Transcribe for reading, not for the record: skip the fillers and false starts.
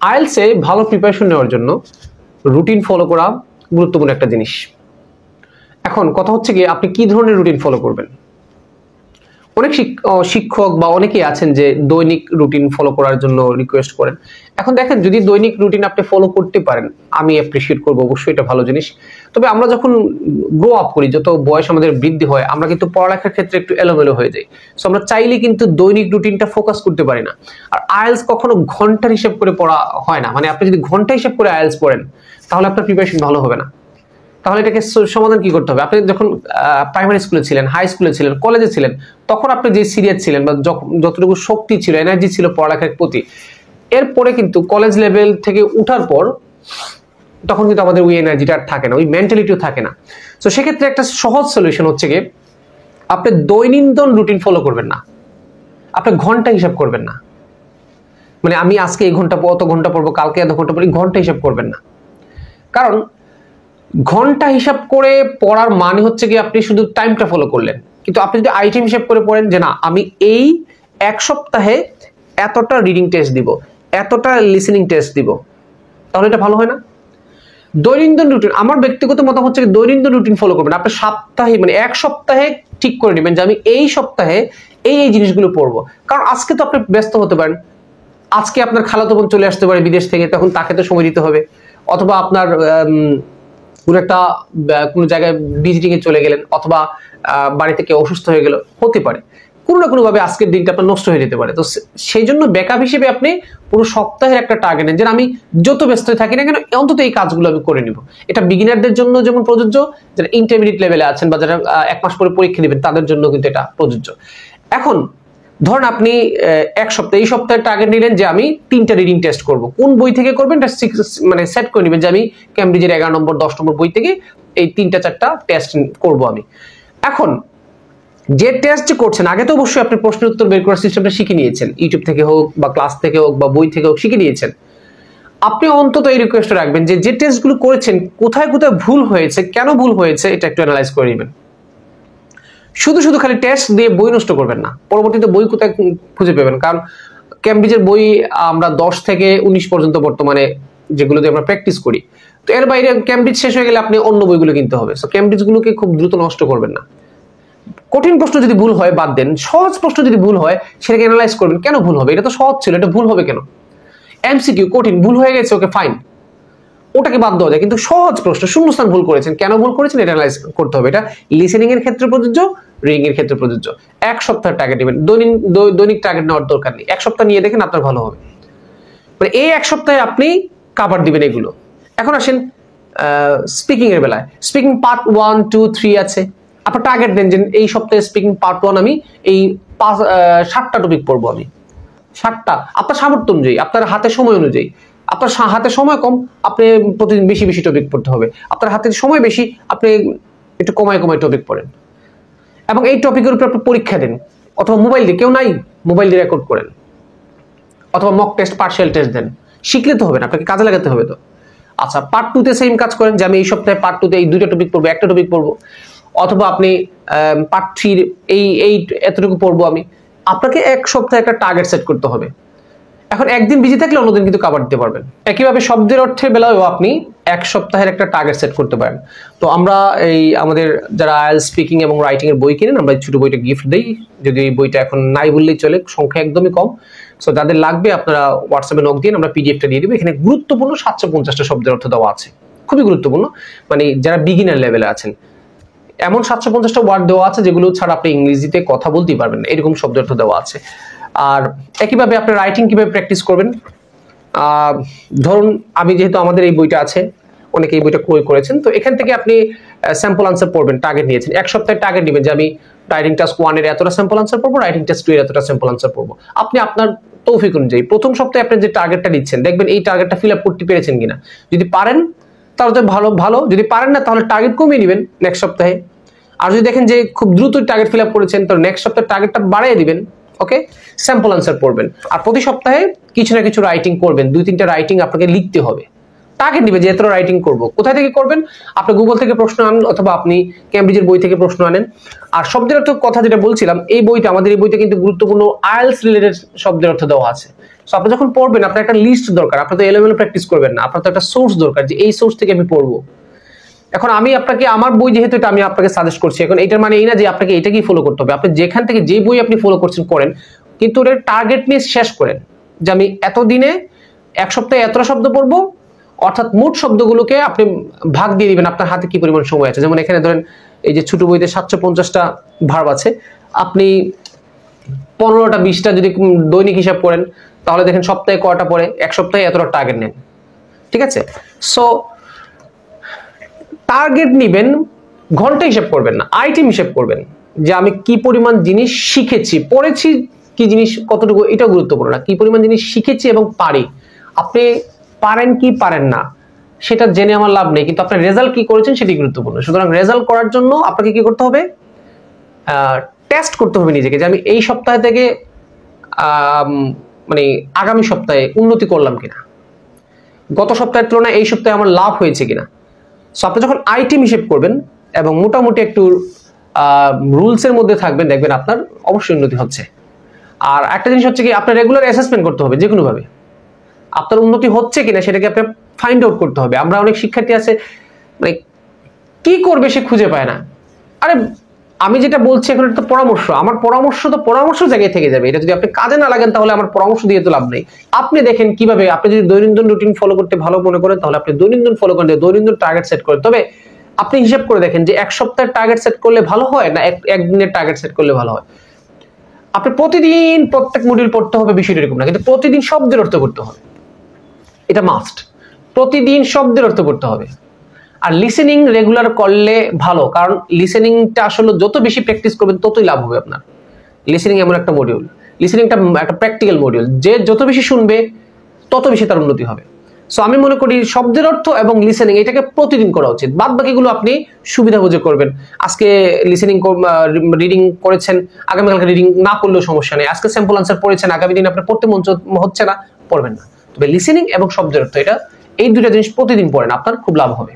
IELTS এ ভালো preparation নেওয়ার জন্য রুটিন ফলো করা গুরুত্বপূর্ণ একটা জিনিস। এখন কথা হচ্ছে কি আপনি কি ধরনের রুটিন ফলো করবেন। অনেক শিক্ষক বা অনেকেই আছেন যে দৈনিক রুটিন ফলো করার জন্য রিকোয়েস্ট করেন। এখন দেখেন যদি দৈনিক রুটিন আপনি ফলো করতে পারেন আমি অ্যাপ্রিশিয়েট করবো, অবশ্যই এটা ভালো জিনিস। তবে আমরা যখন গ্রো আপ করি, যত বয়স আমাদের বৃদ্ধি হয়, আমরা কিন্তু পড়ালেখার ক্ষেত্রে একটু এলোমেলো হয়ে যাই। সো আমরা চাইলে কিন্তু দৈনিক রুটিনটা ফোকাস করতে পারি না। আর আইএলটিএস কখনো ঘন্টার হিসাব করে পড়া হয় না, মানে আপনি যদি ঘন্টা হিসাব করে আইএলটিএস পড়েন তাহলে আপনার প্রিপারেশন ভালো হবে না। তাহলে এটাকে সমাধান কি করতে হবে? আপনি যখন প্রাইমারি স্কুলে ছিলেন, হাই স্কুলে ছিলেন, কলেজে ছিলেন, তখন আপনি যে সিরিয়াস ছিলেন বা যতটুকু শক্তি ছিল, এনার্জি ছিল পড়ালেখার প্রতি, এরপরে কিন্তু কলেজ লেভেল থেকে উঠার পর তখন কিন্তু আমাদের ওই এনার্জিটা থাকে না, ওই মেন্টালিটিও থাকে না। তো সেক্ষেত্রে একটা সহজ সলিউশন হচ্ছে গিয়ে আপনি দৈনন্দিন রুটিন ফলো করবেন না, আপনি ঘন্টা হিসাব করবেন না। মানে আমি আজকে এই ঘন্টা অত ঘন্টা পড়বো, কালকে এত ঘন্টা পড়ি, ঘন্টা হিসাব করবেন না। কারণ ঘন্টা হিসাব করে পড়ার মানে হচ্ছে কি আপনি শুধু টাইমটা ফলো করলেন, কিন্তু আপনি যদি আইটেম হিসাব করে পড়েন যে না আমি এই এক সপ্তাহে এতটা রিডিং টেস্ট দিব, এতটা লিসেনিং টেস্ট দিব, তাহলে এটা ভালো হয় না? দৈনন্দিন রুটিন, আমার ব্যক্তিগত মতামত হচ্ছে দৈনন্দিন রুটিন ফলো করবেন। আপনি সাপ্তাহে মানে এক সপ্তাহে ঠিক করে নেবেন যে আমি এই সপ্তাহে এই জিনিসগুলো পড়বো। কারণ আজকে তো আপনি ব্যস্ত হতে পারেন, আজকে আপনার খালাতো বোন চলে আসতে পারে বিদেশ থেকে, তখন তাকে তো সময় দিতে হবে। অথবা আপনার কোনো একটা কোনো জায়গায় ভিজিটিং এ চলে গেলেন, অথবা বাড়িতে কেউ অসুস্থ হয়ে গেল, হতে পারে কোনো না কোনো ভাবে আজকের দিনটা আপনার নষ্ট হয়ে যেতে পারে। তো সেই জন্য ব্যাকআপ হিসেবে আপনি পুরো সপ্তাহের একটা টার্গেট নেন যে আমি যত ব্যস্ত থাকি না কেন অন্তত এই কাজগুলো আমি করে নিব। এটা বিগিনারদের জন্য যেমন প্রযোজ্য, যারা ইন্টারমিডিয়েট লেভেলে আছেন বা যারা 1 মাস পরে পরীক্ষা দিবেন তাদের জন্য কিন্তু এটা প্রযোজ্য। এখন ধরেন আপনি এক সপ্তাহে, এই সপ্তাহে টার্গেট নিলেন যে আমি 3টা রিডিং টেস্ট করব। কোন বই থেকে করবেন এটা মানে সেট করে নেবেন যে আমি ক্যামব্রিজের 11 নম্বর 10 নম্বর বই থেকে এই 3টা 4টা টেস্ট করব আমি। এখন যে টেস্ট করছেন আগে তো অবশ্যই আপনি প্রশ্নের উত্তর বের করার সিস্টেমটা শিখে নিয়েছেন, ইউটিউব থেকে হোক বা ক্লাস থেকে হোক বা বই থেকে হোক শিখে নিয়েছেন। আপনি অন্তত এই রিকোয়েস্ট রাখবেন যে যে টেস্টগুলো করেছেন কোথায় কোথায় ভুল হয়েছে, কেন ভুল হয়েছে এটা একটু অ্যানালাইজ করে নেবেন। শুধু শুধু খালি টেস্ট দিয়ে বই নষ্ট করবেন না, পরবর্তীতে বই কোথায় খুঁজে পাবেন। কারণ ক্যামব্রিজের বই আমরা 10 থেকে 19 পর্যন্ত বর্তমানে যেগুলো দিয়ে আমরা প্র্যাকটিস করি, তো এর বাইরে ক্যামব্রিজ শেষ হয়ে গেলে আপনি অন্য বইগুলো কিনতে হবে। সো ক্যামব্রিজগুলোকে খুব দ্রুত নষ্ট করবেন না। কঠিন প্রশ্ন যদি ভুল হয় বাদ দেন, সহজ প্রশ্ন যদি ভুল হয় সেটাকে অ্যানালাইজ করবেন, কেন ভুল হবে, এটা তো সহজ ছিল, এটা ভুল হবে কেন। এমসিকিউ কঠিন, ভুল হয়ে গেছে, ওকে ফাইন, ওটাকে বাদ দেওয়া যায়। কিন্তু সহজ প্রশ্ন শূন্যস্থান ভুল করেছেন, কেন ভুল করেছেন এটা অ্যানালাইজ করতে হবে। এটা লিসেনিং এর ক্ষেত্রে প্রযোজ্য, রিডিং এর ক্ষেত্রে প্রযোজ্য। এক সপ্তাহের টার্গেট নেবেন, দৈনিক টার্গেট নেওয়ার দরকার নেই। এক সপ্তাহ নিয়ে দেখেন আপনার ভালো হবে, মানে এই এক সপ্তাহে আপনি কাভার দিবেন এগুলো। এখন আসেন স্পিকিং এর বেলায়, স্পিকিং পার্ট 1, 2, 3 আছে। আপনার টার্গেট দেন যে এই সপ্তাহে স্পিকিং পার্ট 1 আমি এই 7টা টপিক পড়বো আমি, 7টা। আপনার সামর্থ্য অনুযায়ী, আপনার হাতে সময় অনুযায়ী, আপনার হাতে সময় কম, আপনি প্রতিদিন বেশি বেশি টপিক পড়তে হবে। আপনার হাতে সময় বেশি, আপনি একটু কমায় কমায় টপিক পড়েন এবং এই টপিকের উপর আপনি পরীক্ষা দেন, অথবা মোবাইল দিয়ে, কেউ নাই মোবাইল দিয়ে রেকর্ড করেন, অথবা মক টেস্ট, পার্সিয়াল টেস্ট দেন। শিখলে তো হবে না, আপনাকে কাজে লাগাতে হবে তো। আচ্ছা, পার্ট 2 তে সেম কাজ করেন যে আমি এই সপ্তাহে পার্ট 2 তে এই 2টা টপিক পড়বো, একটা টপিক পড়বো, অথবা আপনি পার্ট 3 এই এতটুকু পড়বো আমি। আপনাকে এক সপ্তাহে একটা টার্গেট সেট করতে হবে। এখন একদিন বিজি থাকলে অন্যদিন কিন্তু কভার দিতে পারবেন। একইভাবে শব্দের অর্থের বেলায়ও আপনি এক সপ্তাহের একটা টার্গেট সেট করতে পারেন। তো আমরা এই আমাদের যারা আইএলটিএস স্পিকিং এবং রাইটিং এর বই কিনেন, আমরা এই ছোট বইটা গিফট দেই, যদি এই বইটা এখন নাই বললেই চলে, সংখ্যা একদমই কম। সো যাদের লাগবে আপনারা হোয়াটসঅ্যাপে নক দিন, আমরা পিডিএফটা দিয়ে দিব। এখানে গুরুত্বপূর্ণ 750টা শব্দের অর্থ দেওয়া আছে, খুবই গুরুত্বপূর্ণ। মানে যারা বিগিনার লেভেলে আছেন, এমন 750টা ওয়ার্ড দেওয়া আছে যেগুলো ছাড়া আপনি ইংরেজিতে কথা বলতেই পারবেন না, এরকম শব্দের অর্থ দেওয়া আছে। আর একইভাবে আপনি রাইটিং কিভাবে প্র্যাকটিস করবেন, ধরুন আমি যেহেতু আমাদের এই বইটা আছে, অনেকে এই বইটা ক্রয় করেছেন, তো এখান থেকে আপনি স্যাম্পল আনসার পড়বেন, টার্গেট নিয়েছেন। এক সপ্তাহে টার্গেট নেবেন যে আমি রাইটিং টাস্ক 1 এর এতটা স্যাম্পল আনসার পড়বো, রাইটিং টাস্ক 2 এর এতটা স্যাম্পল আনসার পড়বো। আপনি আপনার তৌফিক অনুযায়ী প্রথম সপ্তাহে আপনি যে টার্গেটটা নিচ্ছেন, দেখবেন এই টার্গেটটা ফিল আপ করতে পেরেছেন কিনা। যদি পারেন তাহলে তো ভালো, যদি পারেন না তাহলে টার্গেট কমিয়ে নেবেন নেক্সট সপ্তাহে। আর যদি দেখেন যে খুব দ্রুত টার্গেট ফিল আপ করেছেন, তাহলে নেক্সট সপ্তাহে টার্গেটটা বাড়িয়ে দিবেন। ওকে, স্যাম্পল আনসার পড়বেন। আর প্রতি সপ্তাহে কিছু না কিছু রাইটিং করবেন, 2-3টা রাইটিং আপনাকে লিখতে হবে। টার্গেট নিবে যে এতটা রাইটিং করব। কোথায় থেকে করবেন? আপনি গুগল থেকে প্রশ্ন আনেন অথবা আপনি ক্যামব্রিজের বই থেকে প্রশ্ন আনেন। আর শব্দের অর্থ কথা যেটা বলছিলাম, এই বইতে আমাদের এই বইতে কিন্তু গুরুত্বপূর্ণ আইএলটিএস রিলেটেড শব্দের অর্থ দেওয়া আছে। সো আপনি যখন পড়বেন আপনার একটা লিস্ট দরকার, আপনি তো এলোমেলো প্র্যাকটিস করবেন না, আপনার তো একটা সোর্স দরকার যে এই সোর্স থেকে আমি পড়বো। এখন আমি আপনাকে আমার বই যেহেতু এটা আমি আপনাকে সাজেস্ট করছি, এখন এটার মানে এই না যে আপনাকে এটাকেই ফলো করতে হবে। আপনি যেখান থেকে যে বই আপনি ফলো করছেন করেন, কিন্তু ওটার টার্গেট নিয়ে শেষ করেন যে আমি এতদিনে এক সপ্তাহে এতটা শব্দ পড়বো, অর্থাৎ মোট শব্দগুলোকে আপনি ভাগ দিয়ে দিবেন আপনার হাতে কি পরিমাণ সময় আছে। যেমন এখানে ধরেন এই যে ছোট বইতে 750টা ভার্ব আছে, আপনি 15টা 20টা যদি দৈনিক হিসাব করেন তাহলে দেখেন সপ্তাহে কয়টা পড়ে, এক সপ্তাহে এতটা টার্গেট নেন, ঠিক আছে? সো টার্গেট নিবেন, ঘন্টা হিসাব করবেন না, আইটেম হিসাব করবেন যে আমি কি পরিমাণ জিনিস শিখেছি, পড়েছি কি জিনিস কতটুকু, এটা গুরুত্বপূর্ণ না, কি পরিমাণ জিনিস শিখেছি এবং পারি। আপনি পারেন কি পারেন না সেটা জেনে আমার লাভ নেই, কিন্তু আপনার রেজাল্ট কি করেছেন সেটি গুরুত্বপূর্ণ। সুতরাং রেজাল্ট করার জন্য আপনাকে কি করতে হবে? টেস্ট করতে হবে নিজেকে যে আমি এই সপ্তাহ থেকে মানে আগামী সপ্তাহে উন্নতি করলাম কিনা, গত সপ্তাহের তুলনায় এই সপ্তাহে আমার লাভ হয়েছে কিনা। সো আপনি যখন আইটেম হিসেব করবেন এবং মোটামুটি একটু রুলসের মধ্যে থাকবেন, দেখবেন আপনার অবশ্যই উন্নতি হচ্ছে। আর একটা জিনিস হচ্ছে কি, আপনার রেগুলার অ্যাসেসমেন্ট করতে হবে, যে কোনোভাবে আপনার উন্নতি হচ্ছে কিনা সেটাকে আপনার ফাইন্ড আউট করতে হবে। আমরা অনেক শিক্ষার্থী আছে মানে কি করবে সে খুঁজে পায় না। আরে আমি যেটা বলছি এখন এটা তো পরামর্শ, আমার পরামর্শ তো পরামর্শ জায়গায় থেকে যাবে, এটা যদি আপনি কাজে না লাগেন তাহলে আমার পরামর্শ দিয়ে তো লাভ নেই। আপনি দেখেন কিভাবে, আপনি যদি দৈনন্দিন রুটিন ফলো করতে ভালো মনে করেন তাহলে আপনি দৈনন্দিন ফলো করেন, দৈনন্দিন টার্গেট সেট করেন। তবে আপনি হিসাব করে দেখেন যে এক সপ্তাহের টার্গেট সেট করলে ভালো হয় না একদিনের টার্গেট সেট করলে ভালো হয়। আপনি প্রতিদিন প্রত্যেক মডিউল পড়তে হবে বিষয়টা এরকম না, কিন্তু প্রতিদিন শব্দের অর্থ করতে হবে, এটা মাস্ট। প্রতিদিন শব্দের অর্থ করতে হবে। আর লিসেনিং রেগুলার করলে ভালো, কারণ লিসেনিংটা আসলে যত বেশি প্র্যাকটিস করবেন ততই লাভ হবে আপনার। লিসেনিং এমন একটা মডিউল, লিসেনিংটা একটা প্র্যাকটিক্যাল মডিউল, যে যত বেশি শুনবে তত বেশি তার উন্নতি হবে। সো আমি মনে করি শব্দের অর্থ এবং লিসেনিং এটাকে প্রতিদিন করা উচিত। বাদ বাকিগুলো আপনি সুবিধা বুঝে করবেন। আজকে লিসেনিং রিডিং করেছেন, আগামীকালকে রিডিং না করলেও সমস্যা নেই। আজকে স্যাম্পল আনসার পড়েছেন, আগামী দিন আপনার পড়তে মন হচ্ছে না, পড়বেন না। তবে লিসেনিং এবং শব্দের অর্থ, এটা এই দুইটা জিনিস প্রতিদিন পড়েন, আপনার খুব লাভ হবে।